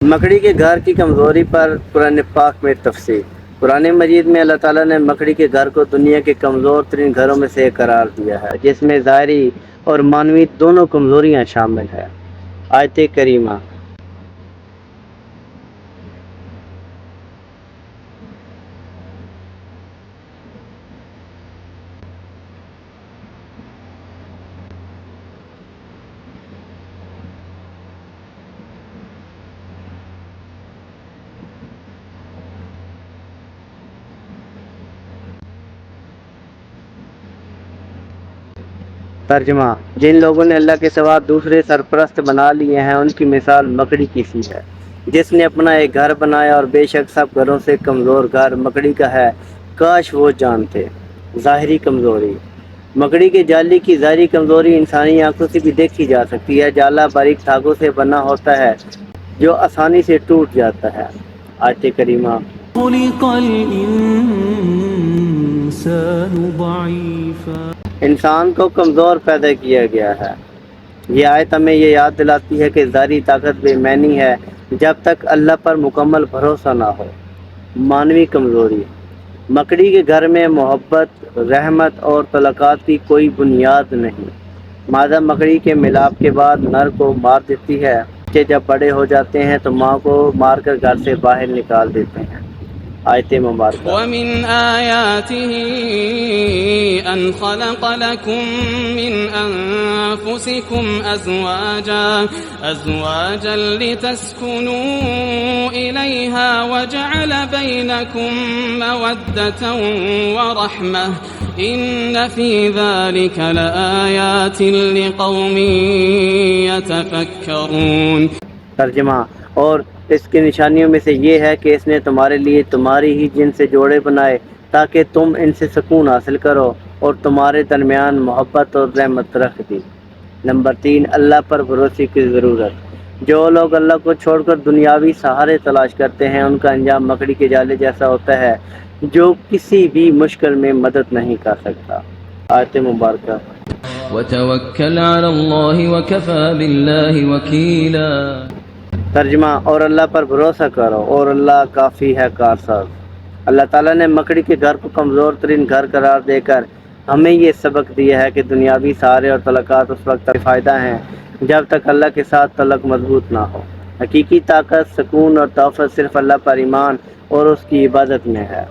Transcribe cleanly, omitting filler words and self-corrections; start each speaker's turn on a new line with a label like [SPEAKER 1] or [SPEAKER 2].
[SPEAKER 1] مکڑی کے گھر کی کمزوری پر قرآن پاک میں تفصیل۔ قرآن مجید میں اللہ تعالیٰ نے مکڑی کے گھر کو دنیا کے کمزور ترین گھروں میں سے ایک قرار دیا ہے، جس میں ظاہری اور معنوی دونوں کمزوریاں شامل ہیں۔ آیت کریمہ۔ ترجمہ: جن لوگوں نے اللہ کے سوا دوسرے سرپرست بنا لیے ہیں، ان کی مثال مکڑی کی سی ہے، جس نے اپنا ایک گھر بنایا، اور بے شک سب گھروں سے کمزور گھر مکڑی کا ہے، کاش وہ جانتے۔ ظاہری کمزوری۔ مکڑی کے جالے کی ظاہری کمزوری انسانی آنکھوں سے بھی دیکھی جا سکتی ہے۔ جالا باریک دھاگوں سے بنا ہوتا ہے جو آسانی سے ٹوٹ جاتا ہے۔ آیت کریمہ۔
[SPEAKER 2] خلق الإنسان ضعيفا۔
[SPEAKER 1] انسان کو کمزور پیدا کیا گیا ہے۔ یہ آیت ہمیں یہ یاد دلاتی ہے کہ ظاہری طاقت بے معنی ہے جب تک اللہ پر مکمل بھروسہ نہ ہو۔ معنوی کمزوری۔ مکڑی کے گھر میں محبت، رحمت اور تعلقات کی کوئی بنیاد نہیں۔ مادہ مکڑی کے ملاپ کے بعد نر کو مار دیتی ہے۔ بچے جب بڑے ہو جاتے ہیں تو ماں کو مار کر گھر سے باہر نکال دیتے ہیں۔ آیت مبارکہ۔
[SPEAKER 2] وَمِنْ آيَاتِهِ أَنْ خَلَقَ لَكُم مِّنْ أَنفُسِكُمْ أَزْوَاجًا لِّتَسْكُنُوا إِلَيْهَا وَجَعَلَ بَيْنَكُم مَّوَدَّةً وَرَحْمَةً إِنَّ فِي ذَلِكَ لَآيَاتٍ لِّقَوْمٍ يَتَفَكَّرُونَ۔
[SPEAKER 1] ترجمہ: اور اس کی نشانیوں میں سے یہ ہے کہ اس نے تمہارے لیے تمہاری ہی جن سے جوڑے بنائے تاکہ تم ان سے سکون حاصل کرو، اور تمہارے درمیان محبت اور رحمت رکھ دی۔ نمبر 3، اللہ پر بھروسے کی ضرورت۔ جو لوگ اللہ کو چھوڑ کر دنیاوی سہارے تلاش کرتے ہیں، ان کا انجام مکڑی کے جالے جیسا ہوتا ہے جو کسی بھی مشکل میں مدد نہیں کر سکتا۔ آیت مبارکہ۔
[SPEAKER 2] وَتَوَكَّلْ عَلَى اللَّهِ وَكَفَى بِاللَّهِ وَكِيلًا۔
[SPEAKER 1] ترجمہ: اور اللہ پر بھروسہ کرو، اور اللہ کافی ہے کارساز۔ اللہ تعالیٰ نے مکڑی کے گھر کو کمزور ترین گھر قرار دے کر ہمیں یہ سبق دیا ہے کہ دنیاوی سہارے اور تعلقات اس وقت تک فائدہ ہیں جب تک اللہ کے ساتھ تعلق مضبوط نہ ہو۔ حقیقی طاقت، سکون اور تحفظ صرف اللہ پر ایمان اور اس کی عبادت میں ہے۔